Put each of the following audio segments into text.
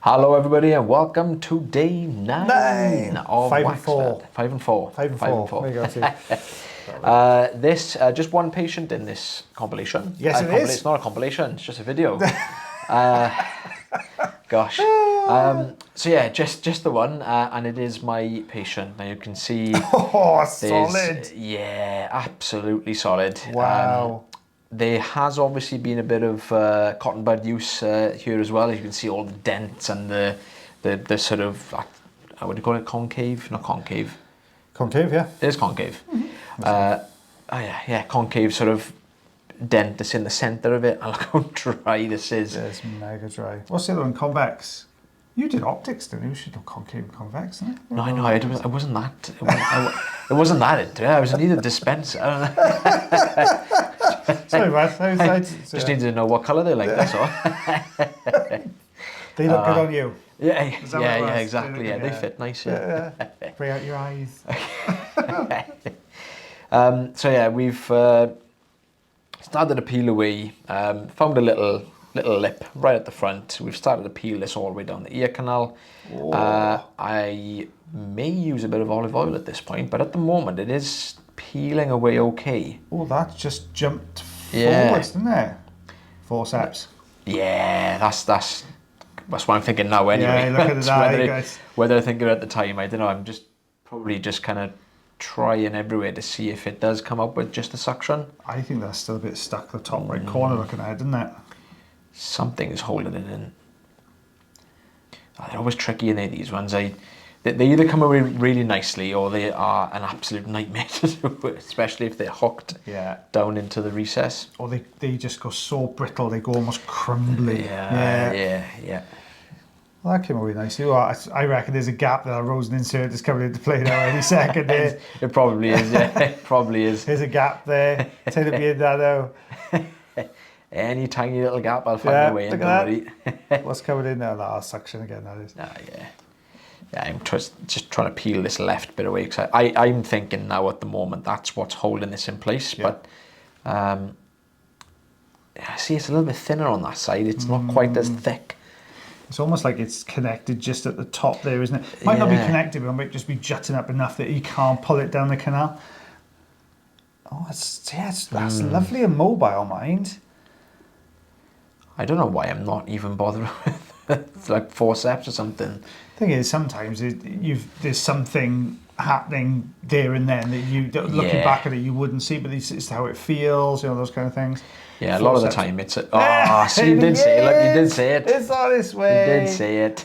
Hello everybody and welcome to day 9 of 5 and Waxvent. 4. 5 and 4. 5 and 4. There you go, see. Just one patient in this compilation. Yes, it is. It's not a compilation, it's just a video. Gosh. So yeah, just the one, and it is my patient. Now you can see. Oh, solid. Yeah, absolutely solid. Wow. There has obviously been a bit of cotton bud use here as well. As you can see all the dents and the sort of, what do you call it, concave? Not concave. Concave, yeah. It is concave. Yeah, concave sort of dent that's in the centre of it. And look how dry this is. It's mega dry. What's the other one? Convex. You did optics, didn't you? You should do concave and convex, didn't you? No, I know. I wasn't that. It wasn't that into it. I was needed dispenser. Sorry, man. Just needed to know what colour they like. That's all. They look good on you. Yeah, was? exactly. Yeah, they fit nice. Yeah. Bring out your eyes. So yeah, we've started to peel away. Found a little lip right at the front. We've started to peel this all the way down the ear canal. I may use a bit of olive oil at this point, but at the moment it is peeling away okay. Oh, that just jumped forwards, didn't it? Forceps. Yeah, that's what I'm thinking now anyway. Yeah, look at that, guys. Whether I think of it at the time, I don't know. I'm probably just kind of trying everywhere to see if it does come up with just a suction. I think that's still a bit stuck the top right corner looking at it, isn't it? Something is holding it in. Oh, they're always tricky, in these ones. They either come away really nicely or they are an absolute nightmare to do, especially if they're hooked down into the recess. Or they just go so brittle, they go almost crumbly. Yeah. Well, that came away nicely. Well, I reckon there's a gap that a Rosen insert is coming into play now any second there. It probably is, yeah. It probably is. There's a gap there. Take the beard there though. Any tiny little gap, I'll find my way in. What's coming in now? That suction again, that is. Yeah, I'm just trying to peel this left bit away because I'm thinking now at the moment that's what's holding this in place. Yeah. But see, it's a little bit thinner on that side. It's not quite as thick. It's almost like it's connected just at the top there, isn't it? It might not be connected, but it might just be jutting up enough that you can't pull it down the canal. Oh, that's lovely and mobile, mind. I don't know why I'm not even bothering with like forceps or something. Thing is, sometimes there's something happening there and then that looking back at it you wouldn't see, but it's how it feels, those kind of things. Yeah, a lot of the time it's see, you did say it. Look, you did say it. It's on its way. You did say it.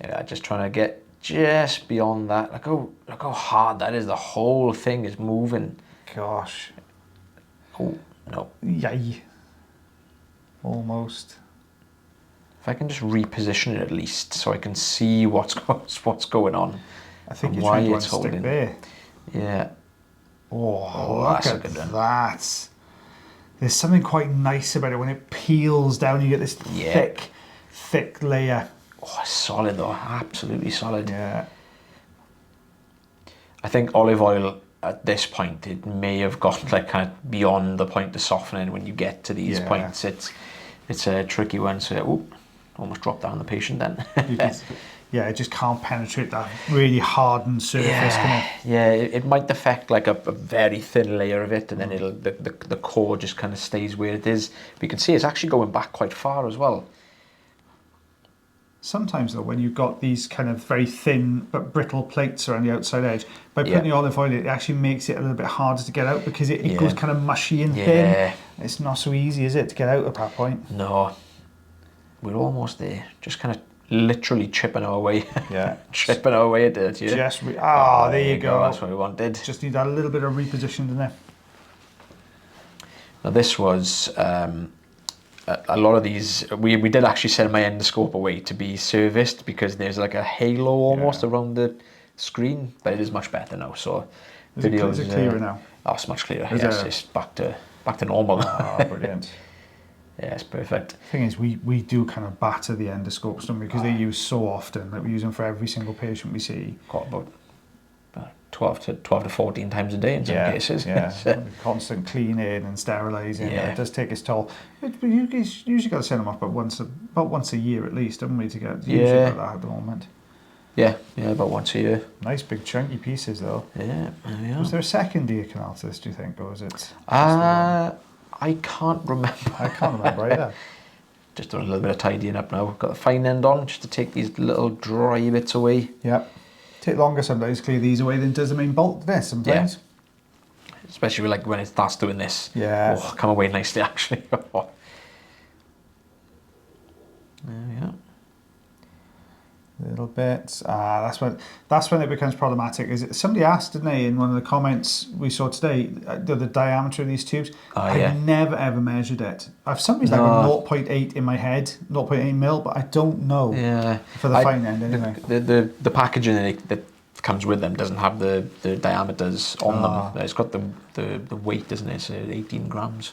Yeah, just trying to get just beyond that. Look how hard that is. The whole thing is moving. Gosh. Oh no. Yay. Almost. If I can just reposition it at least, so I can see what's going on. I think you're trying to stick there. Yeah. Oh, look at that. There's something quite nice about it when it peels down. You get this thick layer. Oh, solid though. Absolutely solid. Yeah. I think olive oil at this point, it may have got like kind of beyond the point of softening. When you get to these points, it's a tricky one. So almost dropped down the patient then. It just can't penetrate that really hardened surface. It might affect like a very thin layer of it, and then the core just kind of stays where it is. But you can see it's actually going back quite far as well. Sometimes though, when you've got these kind of very thin but brittle plates around the outside edge, by putting the olive oil, it actually makes it a little bit harder to get out because it goes kind of mushy and thin. It's not so easy, is it, to get out at that point? No. We're almost there. Just kind of literally chipping our way. Yeah. Chipping our way at it. Yeah. There you go. That's what we wanted. Just need that little bit of repositioning in there. Now this was a lot of these. We did actually send my endoscope away to be serviced because there's like a halo almost around the screen, but it is much better now. So is it clearer now? Oh, it's much clearer. Yes, it's back to normal. Oh, brilliant. Yeah, it's perfect. The thing is, we do kind of batter the endoscopes, don't we? Because they use so often that we use them for every single patient we see. Got about 12 to 14 times a day in some cases. Yeah, constant cleaning and sterilising. Yeah. It does take its toll. You usually got to send them up about once a year at least, haven't we, to get usually about that at the moment. Yeah, about once a year. Nice big chunky pieces though. Yeah, there we are. Was there a second ear canal to this, do you think, or was it? I can't remember. I can't remember either. Just doing a little bit of tidying up now. Got the fine end on just to take these little dry bits away. Yep. Take longer sometimes to clear these away than does the main bolt there sometimes. Yeah. Especially like when it starts doing this. Yeah. Oh, come away nicely actually. There we are. Little bits. That's when it becomes problematic. Somebody asked, didn't they, in one of the comments we saw today, the diameter of these tubes. I've never ever measured it. I've somebody's like 0.8 in my head, 0.8 mil, but I don't know. Yeah. For the fine end anyway. The packaging that comes with them doesn't have the diameters on them. It's got the weight, isn't it? It's 18 grams.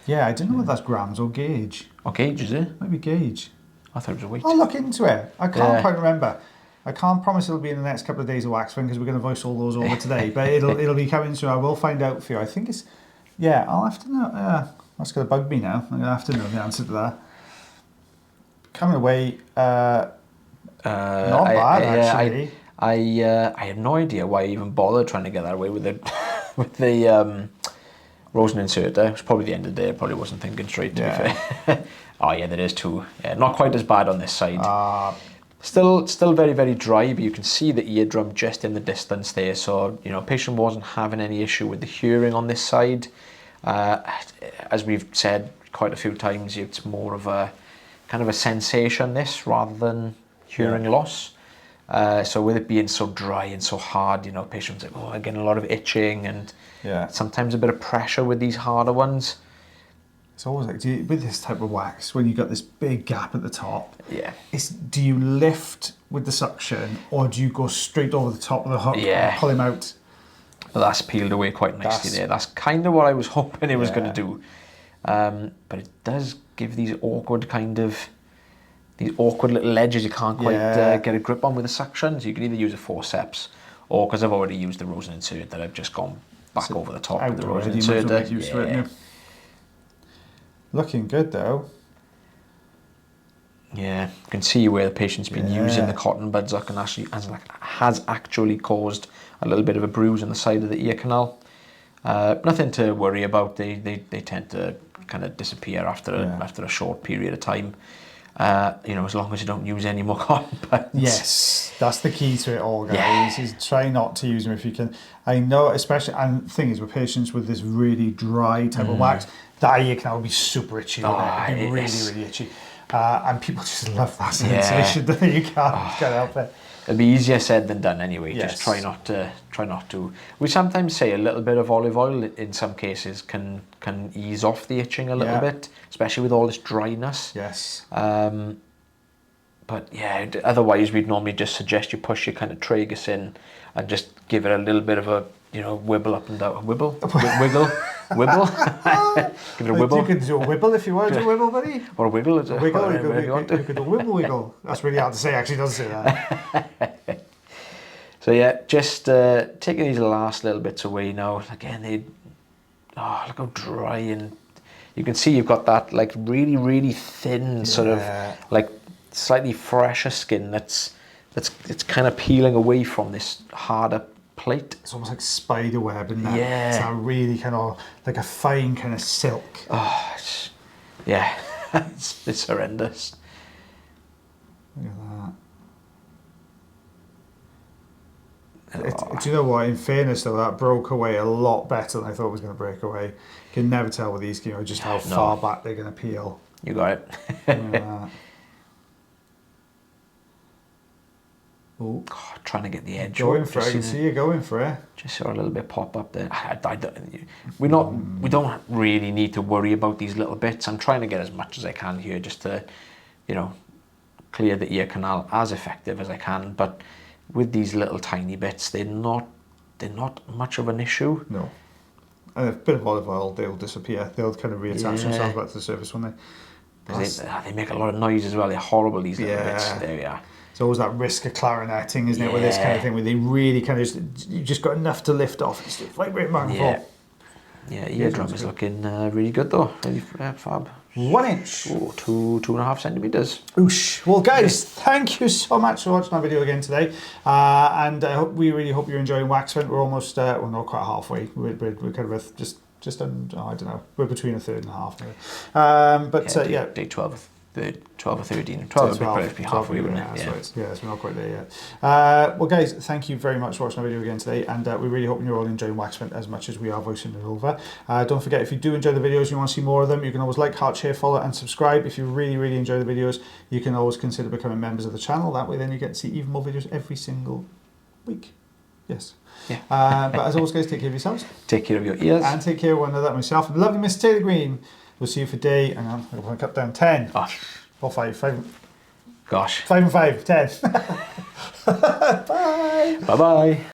Yeah, I don't know whether that's grams or gauge. Or gauge, is it? Maybe gauge. I thought it was a weight. I'll look into it. I can't quite remember. I can't promise it'll be in the next couple of days of Waxvent because we're going to voice all those over today. But it'll be coming soon. I will find out for you. I think it's... Yeah, I'll have to know. That's going to bug me now. I'm going to have to know the answer to that. Coming away... not bad, actually. I have no idea why I even bothered trying to get that away with the Rosen inserter. It was probably the end of the day. I probably wasn't thinking straight, to be fair. Oh yeah, there is too. Yeah, not quite as bad on this side. Still very, very dry, but you can see the eardrum just in the distance there. So, patient wasn't having any issue with the hearing on this side. As we've said quite a few times, it's more of a kind of a sensation, this, rather than hearing loss. So with it being so dry and so hard, patients are getting a lot of itching and sometimes a bit of pressure with these harder ones. It's always like, with this type of wax, when you've got this big gap at the top, yeah, do you lift with the suction or do you go straight over the top of the hook and pull him out? Well, that's peeled away quite nicely there. That's kind of what I was hoping it was going to do. But it does give these awkward little edges you can't quite get a grip on with the suction. So you can either use a forceps or, because I've already used the Rosen insert, that I've just gone back over the top with the Rosen insert. Looking good though. Yeah, you can see where the patient's been using the cotton buds up and has actually caused a little bit of a bruise on the side of the ear canal. Nothing to worry about. They tend to kind of disappear after a short period of time. As long as you don't use any more cotton buds. Yes, that's the key to it all, guys. Is try not to use them if you can. I know, especially, and the thing is with patients with this really dry type of wax, that ear canal will be super itchy. It'll be really, really itchy. And people just love that sensation. You can't help it. It'll be easier said than done anyway. Just try not to. We sometimes say a little bit of olive oil in some cases can ease off the itching a little bit, especially with all this dryness. Yes. But yeah, otherwise we'd normally just suggest you push your kind of tragus in and just give it a little bit of a wibble up and down. Wibble? Wiggle? Wibble? Give it a wibble. You could do a wibble if you want to do a wibble, buddy. Or a wiggle. A wiggle, you could do a wibble wiggle. That's really hard to say, actually, doesn't say that. So yeah, just taking these last little bits away now. Again, look how dry, and you can see you've got that like really, really thin sort of like slightly fresher skin that's kind of peeling away from this harder plate. It's almost like spiderweb in that. Yeah. It's that really kind of like a fine kind of silk. Oh, it's horrendous. Look at that. Do you know what? In fairness, though, that broke away a lot better than I thought it was going to break away. You can never tell with these, just how far back they're going to peel. You got it. Oh, God, trying to get the edge. Going for it. I can see you going for it. Just saw a little bit pop up there. We don't really need to worry about these little bits. I'm trying to get as much as I can here, just to, clear the ear canal as effective as I can. But with these little tiny bits, they're not much of an issue. No. And a bit of olive oil, they'll disappear. They'll kind of reattach themselves back to the surface, won't they? They make a lot of noise as well. They're horrible, these little bits. There we are. There's always that risk of clarinetting, isn't it, with this kind of thing, where they really kind of you just got enough to lift off. It's vibrating back and forth. Yeah, eardrum is looking really good though. Really fab. 1 inch. Oh, 2.5 centimeters. Oosh. Well, guys, thank you so much for watching our video again today. And we really hope you're enjoying Waxvent. We're almost, well, not quite halfway. We're kind of just I don't know. We're between a third and a half now. Yeah. Day 12. 12 or 13. 12 would be halfway, wouldn't it? Yeah. Yes, we're not quite there yet. Well, guys, thank you very much for watching our video again today, and we really hope you're all enjoying Waxvent as much as we are voicing it over. Don't forget, if you do enjoy the videos, you want to see more of them, you can always like, heart, share, follow, and subscribe. If you really, really enjoy the videos, you can always consider becoming members of the channel. That way, then you get to see even more videos every single week. Yes. Yeah. But as always, guys, take care of yourselves. Take care of your ears. And take care of one another. Myself and the lovely Miss Taylor Green. We'll see you for day, hang on, I'm going to cut down 10. Oh. Or 5. Gosh. 5 and 5, 10. Bye. Bye-bye.